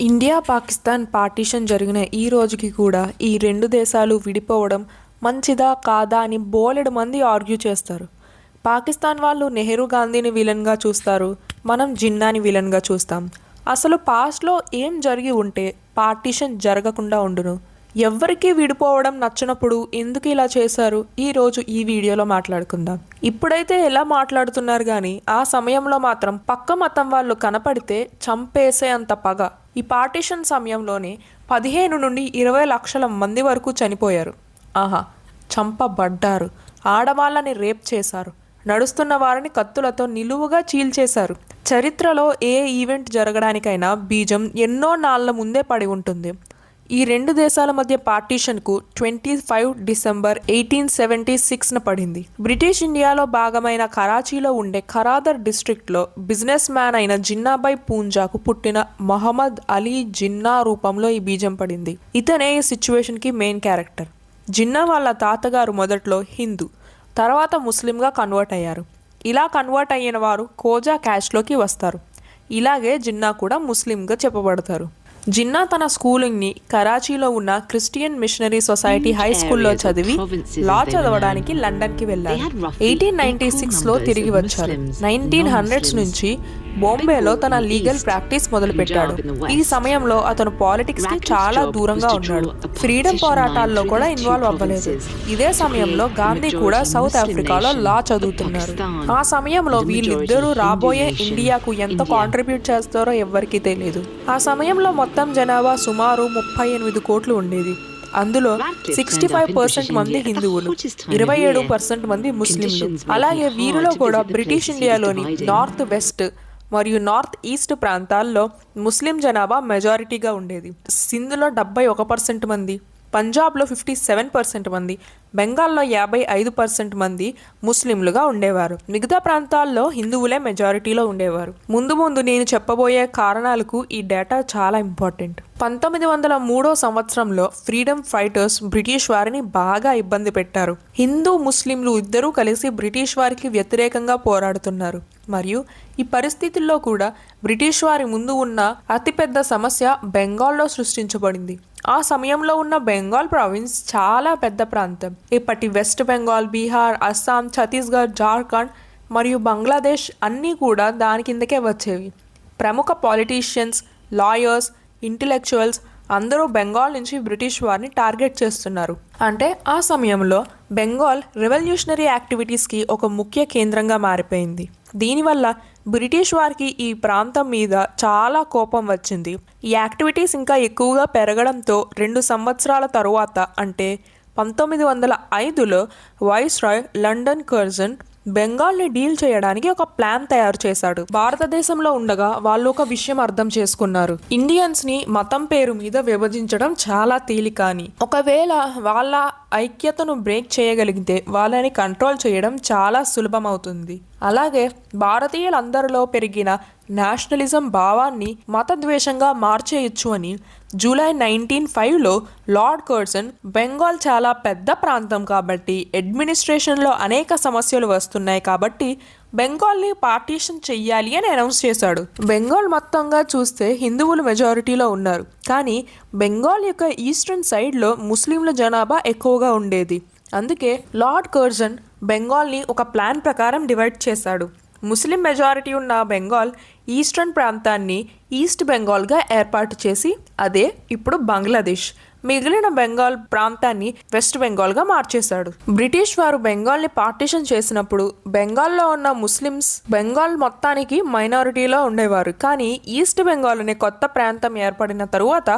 India Pakistan partition జరిగిన ఈ రోజుకి కూడా ఈ రెండు దేశాలు విడిపోవడం మంచిదా కాదా అని బోలెడు మంది ఆర్గ్యూ చేస్తారు. పాకిస్తాన్ వాళ్ళు నెహ్రూ గాంధీని విలన్గా చూస్తారు, మనం జిన్నాని విలన్గా చూస్తాం. అసలు పాస్ట్లో ఏం జరిగి ఉంటే పార్టీషన్ జరగకుండా ఉండును? ఎవ్వరికీ విడిపోవడం నచ్చినప్పుడు ఎందుకు ఇలా చేశారు? ఈరోజు ఈ వీడియోలో మాట్లాడుకుందాం. ఇప్పుడైతే ఎలా మాట్లాడుతున్నారు కానీ ఆ సమయంలో మాత్రం పక్క మతం వాళ్ళు కనపడితే చంపేసే అంత పగ. ఈ పార్టీషన్ సమయంలోనే 15 నుండి 20 లక్షల మంది వరకు చనిపోయారు. ఆహా, చంపబడ్డారు. ఆడవాళ్ళని రేప్ చేశారు, నడుస్తున్న వారిని కత్తులతో నిలువుగా చీల్చేశారు. చరిత్రలో ఏ ఈవెంట్ జరగడానికైనా బీజం ఎన్నో నాళ్ల ముందే పడి ఉంటుంది. ఈ రెండు దేశాల మధ్య పార్టీషన్కు 25 డిసెంబర్ 1876న పడింది. బ్రిటిష్ ఇండియాలో భాగమైన కరాచీలో ఉండే ఖరాదర్ డిస్ట్రిక్ట్లో బిజినెస్ మ్యాన్ అయిన జిన్నాబాయ్ పూంజాకు పుట్టిన మహమ్మద్ అలీ జిన్నా రూపంలో ఈ బీజం పడింది. ఇతనే ఈ సిచ్యువేషన్కి మెయిన్ క్యారెక్టర్. జిన్నా వాళ్ళ తాతగారు మొదట్లో హిందూ, తర్వాత ముస్లింగా కన్వర్ట్ అయ్యారు. ఇలా కన్వర్ట్ అయిన వారు కోజా క్యాస్ట్లోకి వస్తారు. ఇలాగే జిన్నా కూడా ముస్లింగా చెప్పబడతారు. జిన్నా తన స్కూలింగ్ని కరాచీలో ఉన్న క్రిస్టియన్ మిషనరీ సొసైటీ హై స్కూల్లో చదివి లా చదవడానికి లండన్కి వెళ్ళారు. 1896లో తిరిగి వచ్చారు. 1900s నుంచి బాంబేలో తన లీగల్ ప్రాక్టీస్ మొదలుపెట్టాడు. ఈ సమయంలో అతను పాలిటిక్స్కి చాలా దూరంగా ఉన్నాడు. ఫ్రీడమ్ పోరాటాల్లో కూడా ఇన్వాల్వ్ అవ్వలేదు. ఇదే సమయంలో గాంధీ కూడా సౌత్ ఆఫ్రికాలో లా చదువుతున్నారు. ఆ సమయంలో వీళ్ళిద్దరూ రాబోయే ఇండియాకు ఎంత కాంట్రిబ్యూట్ చేస్తారో ఎవ్వరికీ తెలియదు. ఆ సమయంలో మొత్తం జనాభా సుమారు 38 కోట్లు ఉండేది. అందులో 65% మంది హిందువులు, 27% మంది ముస్లింలు. అలాగే వీరిలో కూడా బ్రిటిష్ ఇండియాలోని నార్త్ వెస్ట్ మరియు నార్త్ ఈస్ట్ ప్రాంతాల్లో ముస్లిం జనాభా మెజారిటీగా ఉండేది. సింధ్లో 71% మంది, పంజాబ్లో 57% మంది, బెంగాల్లో 55% మంది ముస్లింలుగా ఉండేవారు. మిగతా ప్రాంతాల్లో హిందువులే మెజారిటీలో ఉండేవారు. ముందు ముందు నేను చెప్పబోయే కారణాలకు ఈ డేటా చాలా ఇంపార్టెంట్. 1903 సంవత్సరంలో ఫ్రీడమ్ ఫైటర్స్ బ్రిటిష్ వారిని బాగా ఇబ్బంది పెట్టారు. హిందూ ముస్లింలు ఇద్దరూ కలిసి బ్రిటిష్ వారికి వ్యతిరేకంగా పోరాడుతున్నారు. మరియు ఈ పరిస్థితుల్లో కూడా బ్రిటిష్ వారి ముందు ఉన్న అతిపెద్ద సమస్య బెంగాల్లో సృష్టించబడింది. ఆ సమయంలో ఉన్న బెంగాల్ ప్రావిన్స్ చాలా పెద్ద ప్రాంతం. ఇప్పటి వెస్ట్ బెంగాల్, బీహార్, అస్సాం, ఛత్తీస్గఢ్, జార్ఖండ్ మరియు బంగ్లాదేశ్ అన్నీ కూడా దాని కిందకే వచ్చేవి. ప్రముఖ పాలిటీషియన్స్, లాయర్స్, ఇంటెలెక్చువల్స్ అందరూ బెంగాల్ నుంచి బ్రిటిష్ వారిని టార్గెట్ చేస్తున్నారు. అంటే ఆ సమయంలో బెంగాల్ రెవల్యూషనరీ యాక్టివిటీస్కి ఒక ముఖ్య కేంద్రంగా మారిపోయింది. దీనివల్ల బ్రిటిష్ వారికి ఈ ప్రాంతం మీద చాలా కోపం వచ్చింది. ఈ యాక్టివిటీస్ ఇంకా ఎక్కువగా పెరగడంతో 2 సంవత్సరాల తరువాత అంటే 1905లో వైస్రాయ్ లండన్ కర్జన్ బెంగాల్ని డీల్ చేయడానికి ఒక ప్లాన్ తయారు చేశాడు. భారతదేశంలో ఉండగా వాళ్ళు ఒక విషయం అర్థం చేసుకున్నారు. ఇండియన్స్ని మతం పేరు మీద విభజించడం చాలా తేలిక అని. ఒకవేళ వాళ్ళ ఐక్యతను బ్రేక్ చేయగలిగితే వాళ్ళని కంట్రోల్ చేయడం చాలా సులభం అవుతుంది. అలాగే భారతీయులందరిలో పెరిగిన నేషనలిజం భావాన్ని మతద్వేషంగా మార్చేయచ్చు అని జూలై 1905లో లార్డ్ కర్జన్ బెంగాల్ చాలా పెద్ద ప్రాంతం కాబట్టి అడ్మినిస్ట్రేషన్లో అనేక సమస్యలు వస్తున్నాయి కాబట్టి బెంగాల్ని పార్టీషన్ చెయ్యాలి అని అనౌన్స్ చేశాడు. బెంగాల్ మొత్తంగా చూస్తే హిందువులు మెజారిటీలో ఉన్నారు, కానీ బెంగాల్ యొక్క ఈస్టర్న్ సైడ్లో ముస్లింల జనాభా ఎక్కువగా ఉండేది. అందుకే లార్డ్ కర్జన్ బెంగాల్ని ఒక ప్లాన్ ప్రకారం డివైడ్ చేశాడు. ముస్లిం మెజారిటీ ఉన్న బెంగాల్ ఈస్టర్న్ ప్రాంతాన్ని ఈస్ట్ బెంగాల్గా ఏర్పాటు చేసి అదే ఇప్పుడు బంగ్లాదేశ్, మిగిలిన బెంగాల్ ప్రాంతాన్ని వెస్ట్ బెంగాల్గా మార్చేశాడు. బ్రిటిష్ వారు బెంగాల్ని పార్టీషన్ చేసినప్పుడు బెంగాల్లో ఉన్న ముస్లిమ్స్ బెంగాల్ మొత్తానికి మైనారిటీలో ఉండేవారు. కానీ ఈస్ట్ బెంగాల్ అనే కొత్త ప్రాంతం ఏర్పడిన తరువాత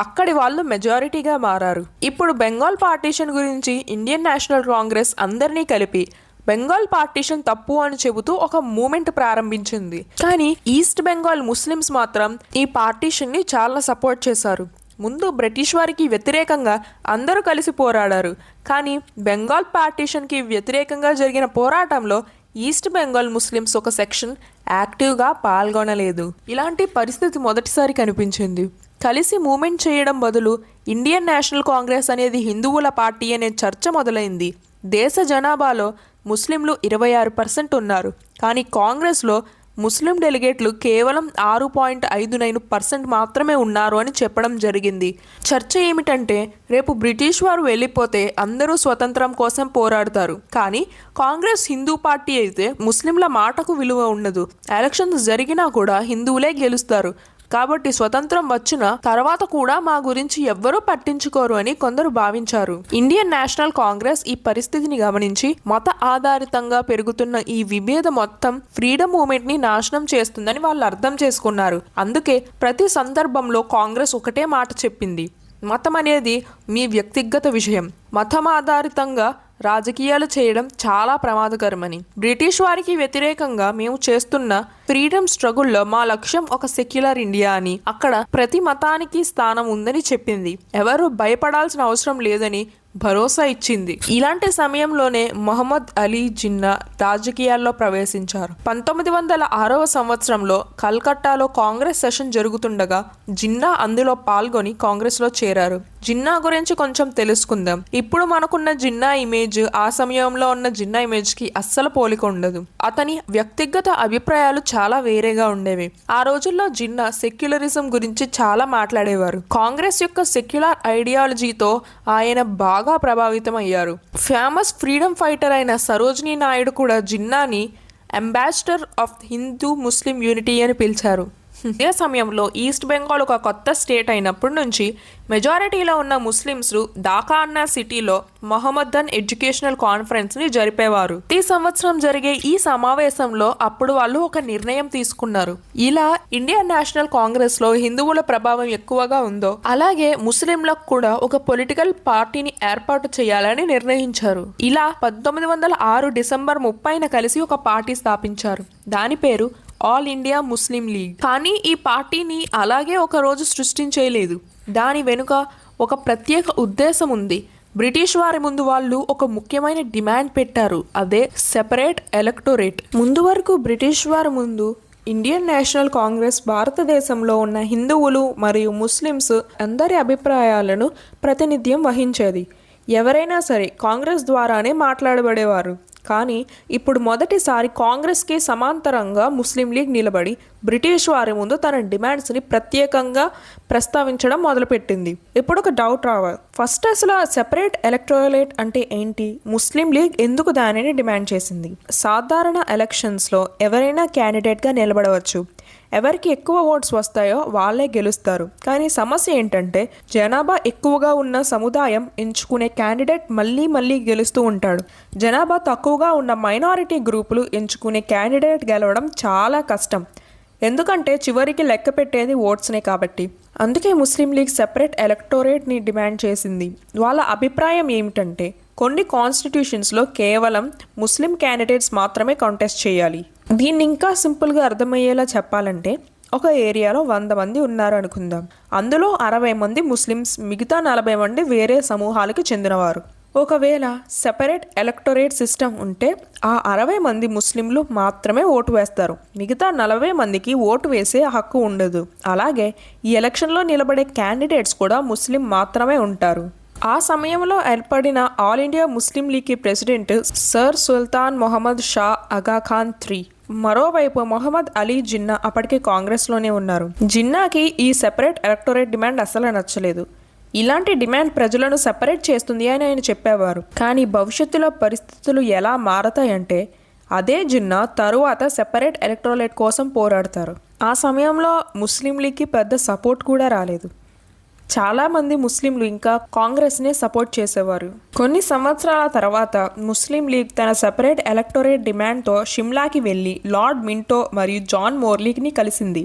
అక్కడి వాళ్ళు మెజారిటీగా మారారు. ఇప్పుడు బెంగాల్ పార్టీషన్ గురించి ఇండియన్ నేషనల్ కాంగ్రెస్ అందరినీ కలిపి బెంగాల్ పార్టీషన్ తప్పు అని చెబుతూ ఒక మూమెంట్ ప్రారంభించింది. కానీ ఈస్ట్ బెంగాల్ ముస్లిమ్స్ మాత్రం ఈ పార్టీషన్ని చాలా సపోర్ట్ చేశారు. ముందు బ్రిటిష్ వారికి వ్యతిరేకంగా అందరూ కలిసి పోరాడారు. కానీ బెంగాల్ పార్టీషన్కి వ్యతిరేకంగా జరిగిన పోరాటంలో ఈస్ట్ బెంగాల్ ముస్లిమ్స్ ఒక సెక్షన్ యాక్టివ్గా పాల్గొనలేదు. ఇలాంటి పరిస్థితి మొదటిసారి కనిపించింది. కలిసి మూమెంట్ చేయడం బదులు ఇండియన్ నేషనల్ కాంగ్రెస్ అనేది హిందువుల పార్టీ అనే చర్చ మొదలైంది. దేశ జనాభాలో ముస్లింలు 26% ఉన్నారు, కానీ కాంగ్రెస్లో ముస్లిం డెలిగేట్లు కేవలం 6.59% మాత్రమే ఉన్నారు అని చెప్పడం జరిగింది. చర్చ ఏమిటంటే రేపు బ్రిటిష్ వారు వెళ్ళిపోతే అందరూ స్వతంత్రం కోసం పోరాడతారు. కానీ కాంగ్రెస్ హిందూ పార్టీ అయితే ముస్లింల మాటకు విలువ ఉండదు. ఎలక్షన్స్ జరిగినా కూడా హిందువులే గెలుస్తారు. కాబట్టి స్వతంత్రం వచ్చిన తర్వాత కూడా మా గురించి ఎవ్వరూ పట్టించుకోరు అని కొందరు భావించారు. ఇండియన్ నేషనల్ కాంగ్రెస్ ఈ పరిస్థితిని గమనించి మత ఆధారితంగా పెరుగుతున్న ఈ విభేదం మొత్తం ఫ్రీడమ్ మూవ్మెంట్ ని నాశనం చేస్తుందని వాళ్ళు అర్థం చేసుకున్నారు. అందుకే ప్రతి సందర్భంలో కాంగ్రెస్ ఒకటే మాట చెప్పింది: మతం అనేది మీ వ్యక్తిగత విషయం. మతం ఆధారితంగా రాజకీయాలు చేయడం చాలా ప్రమాదకరమని. బ్రిటిష్ వారికి వ్యతిరేకంగా మేము చేస్తున్న ఫ్రీడమ్ స్ట్రగుల్లో మా లక్ష్యం ఒక సెక్యులర్ ఇండియా అని, అక్కడ ప్రతి మతానికి స్థానం ఉందని చెప్పింది. ఎవరు భయపడాల్సిన అవసరం లేదని భరోసా ఇచ్చింది. ఇలాంటి సమయంలోనే మొహమ్మద్ అలీ జిన్నా రాజకీయాల్లో ప్రవేశించారు. 1906వ సంవత్సరంలో కల్కట్టాలో కాంగ్రెస్ సెషన్ జరుగుతుండగా జిన్నా అందులో పాల్గొని కాంగ్రెస్లో చేరారు. జిన్నా గురించి కొంచెం తెలుసుకుందాం. ఇప్పుడు మనకున్న జిన్నా ఇమేజ్ ఆ సమయంలో ఉన్న జిన్నా ఇమేజ్ కి అస్సలు పోలిక ఉండదు. అతని వ్యక్తిగత అభిప్రాయాలు చాలా వేరేగా ఉండేవి. ఆ రోజుల్లో జిన్నా సెక్యులరిజం గురించి చాలా మాట్లాడేవారు. కాంగ్రెస్ యొక్క సెక్యులర్ ఐడియాలజీతో ఆయన బాగా ప్రభావితం అయ్యారు. ఫేమస్ ఫ్రీడమ్ ఫైటర్ అయిన సరోజినీ నాయుడు కూడా జిన్నాని ambassador of Hindu Muslim unity అని పిలిచారు. ఇదే సమయంలో ఈస్ట్ బెంగాల్ ఒక కొత్త స్టేట్ అయినప్పటి నుంచి మెజారిటీలో ఉన్న ముస్లిమ్స్ ఢాకా అన్న సిటీలో మొహమ్మదన్ ఎడ్యుకేషనల్ కాన్ఫరెన్స్ ని జరిపేవారు. ఈ సంవత్సరం జరిగే ఈ సమావేశంలో అప్పుడు వాళ్ళు ఒక నిర్ణయం తీసుకున్నారు. ఇలా ఇండియన్ నేషనల్ కాంగ్రెస్ లో హిందువుల ప్రభావం ఎక్కువగా ఉందో అలాగే ముస్లింలకు కూడా ఒక పొలిటికల్ పార్టీని ఏర్పాటు చేయాలని నిర్ణయించారు. ఇలా 1906 డిసెంబర్ 30న కలిసి ఒక పార్టీ స్థాపించారు. దాని పేరు ఆల్ ఇండియా ముస్లిం లీగ్. కానీ ఈ పార్టీని అలాగే ఒక రోజు సృష్టించేయలేదు. దాని వెనుక ఒక ప్రత్యేక ఉద్దేశం ఉంది. బ్రిటిష్ వారి ముందు వాళ్ళు ఒక ముఖ్యమైన డిమాండ్ పెట్టారు. అదే సెపరేట్ ఎలక్టోరేట్. ముందు వరకు బ్రిటిష్ వారి ముందు ఇండియన్ నేషనల్ కాంగ్రెస్ భారతదేశంలో ఉన్న హిందువులు మరియు ముస్లిమ్స్ అందరి అభిప్రాయాలను ప్రాతినిధ్యం వహించేది. ఎవరైనా సరే కాంగ్రెస్ ద్వారానే మాట్లాడబడేవారు. కానీ ఇప్పుడు మొదటిసారి కాంగ్రెస్కి సమాంతరంగా ముస్లిం లీగ్ నిలబడి బ్రిటిష్ వారి ముందు తన డిమాండ్స్ని ప్రత్యేకంగా ప్రస్తావించడం మొదలుపెట్టింది. ఇప్పుడు ఒక డౌట్ రావాలి. ఫస్ట్ అసలు సెపరేట్ ఎలక్టోరేట్ అంటే ఏంటి? ముస్లిం లీగ్ ఎందుకు దానిని డిమాండ్ చేసింది? సాధారణ ఎలక్షన్స్లో ఎవరైనా క్యాండిడేట్గా నిలబడవచ్చు. ఎవరికి ఎక్కువ ఓట్స్ వస్తాయో వాళ్ళే గెలుస్తారు. కానీ సమస్య ఏంటంటే జనాభా ఎక్కువగా ఉన్న సముదాయం ఎంచుకునే క్యాండిడేట్ మళ్ళీ గెలుస్తూ ఉంటాడు. జనాభా తక్కువగా ఉన్న మైనారిటీ గ్రూపులు ఎంచుకునే క్యాండిడేట్ గెలవడం చాలా కష్టం. ఎందుకంటే చివరికి లెక్క పెట్టేది ఓట్స్నే కాబట్టి. అందుకే ముస్లిం లీగ్ సెపరేట్ ఎలక్టోరేట్ని డిమాండ్ చేసింది. వాళ్ళ అభిప్రాయం ఏమిటంటే కొన్ని కాన్స్టిట్యూషన్స్లో కేవలం ముస్లిం క్యాండిడేట్స్ మాత్రమే కాంటెస్ట్ చేయాలి. దీన్ని ఇంకా సింపుల్గా అర్థమయ్యేలా చెప్పాలంటే ఒక ఏరియాలో 100 మంది ఉన్నారు అనుకుందాం. అందులో 60 మంది ముస్లిమ్స్, మిగతా 40 మంది వేరే సమూహాలకు చెందినవారు. ఒకవేళ సెపరేట్ ఎలక్టోరేట్ సిస్టమ్ ఉంటే ఆ 60 మంది ముస్లింలు మాత్రమే ఓటు వేస్తారు. మిగతా 40 మందికి ఓటు వేసే హక్కు ఉండదు. అలాగే ఈ ఎలక్షన్లో నిలబడే క్యాండిడేట్స్ కూడా ముస్లిం మాత్రమే ఉంటారు. ఆ సమయంలో ఏర్పడిన All India Muslim League president Sir Sultan Mohammed Shah Aga Khan III. మరోవైపు మొహమ్మద్ అలీ జిన్నా అప్పటికి కాంగ్రెస్లోనే ఉన్నారు. జిన్నాకి ఈ సెపరేట్ ఎలక్టోరేట్ డిమాండ్ అస్సలు నచ్చలేదు. ఇలాంటి డిమాండ్ ప్రజలను సెపరేట్ చేస్తుంది అని ఆయన చెప్పేవారు. కానీ భవిష్యత్తులో పరిస్థితులు ఎలా మారతాయంటే అదే జిన్నా తరువాత సెపరేట్ ఎలక్టోరేట్ కోసం పోరాడతారు. ఆ సమయంలో ముస్లిం లీగ్కి పెద్ద సపోర్ట్ కూడా రాలేదు. చాలామంది ముస్లింలు ఇంకా కాంగ్రెస్నే సపోర్ట్ చేసేవారు. కొన్ని సంవత్సరాల తర్వాత ముస్లిం లీగ్ తన సెపరేట్ ఎలక్టోరేట్ డిమాండ్తో షిమ్లాకి వెళ్ళి లార్డ్ మింటో మరియు జాన్ మోర్లీని కలిసింది.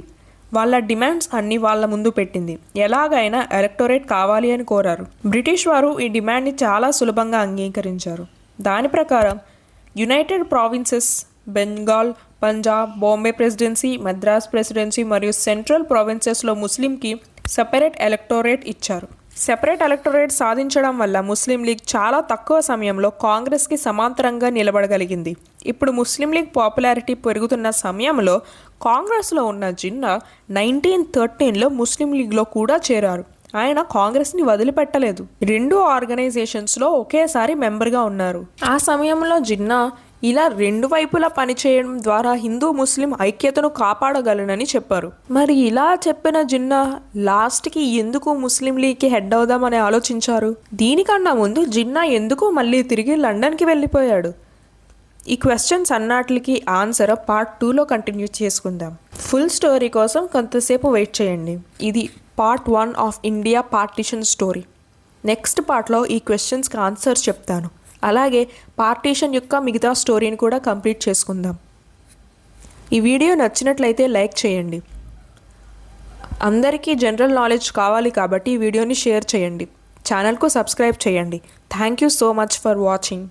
వాళ్ళ డిమాండ్స్ అన్ని వాళ్ళ ముందు పెట్టింది. ఎలాగైనా ఎలక్టోరేట్ కావాలి అని కోరారు. బ్రిటిష్ వారు ఈ డిమాండ్ని చాలా సులభంగా అంగీకరించారు. దాని ప్రకారం United provinces, Bengal, Punjab, Bombay presidency, Madras presidency మరియు సెంట్రల్ ప్రావిన్సెస్లో ముస్లింకి సెపరేట్ ఎలక్టోరేట్ ఇచ్చారు. సెపరేట్ ఎలక్టోరేట్ సాధించడం వల్ల ముస్లిం లీగ్ చాలా తక్కువ సమయంలో కాంగ్రెస్కి సమాంతరంగా నిలబడగలిగింది. ఇప్పుడు ముస్లిం లీగ్ పాపులారిటీ పెరుగుతున్న సమయంలో కాంగ్రెస్లో ఉన్న జిన్నా 1913లో ముస్లిం లీగ్లో కూడా చేరారు. ఆయన కాంగ్రెస్ని వదిలిపెట్టలేదు. 2 ఆర్గనైజేషన్స్లో ఒకేసారి మెంబర్గా ఉన్నారు. ఆ సమయంలో జిన్నా ఇలా రెండు వైపులా పనిచేయడం ద్వారా హిందూ ముస్లిం ఐక్యతను కాపాడగలనని చెప్పారు. మరి ఇలా చెప్పిన జిన్నా లాస్ట్కి ఎందుకు ముస్లిం లీగ్కి హెడ్ అవుదామని ఆలోచించారు? దీనికన్నా ముందు జిన్నా ఎందుకు మళ్ళీ తిరిగి లండన్కి వెళ్ళిపోయాడు? ఈ క్వశ్చన్స్ అన్నిటికీ ఆన్సర్ పార్ట్ 2లో కంటిన్యూ చేసుకుందాం. ఫుల్ స్టోరీ కోసం కొంతసేపు వెయిట్ చేయండి. ఇది part 1 of India partition story. Next పార్ట్లో ఈ క్వశ్చన్స్కి ఆన్సర్స్ చెప్తాను. అలాగే పార్టీషన్ యొక్క మిగతా స్టోరీని కూడా కంప్లీట్ చేసుకుందాం. ఈ వీడియో నచ్చినట్లయితే లైక్ చేయండి. అందరికీ జనరల్ నాలెడ్జ్ కావాలి కాబట్టి ఈ వీడియోని షేర్ చేయండి. ఛానల్కు సబ్స్క్రైబ్ చేయండి. Thank you so much for watching.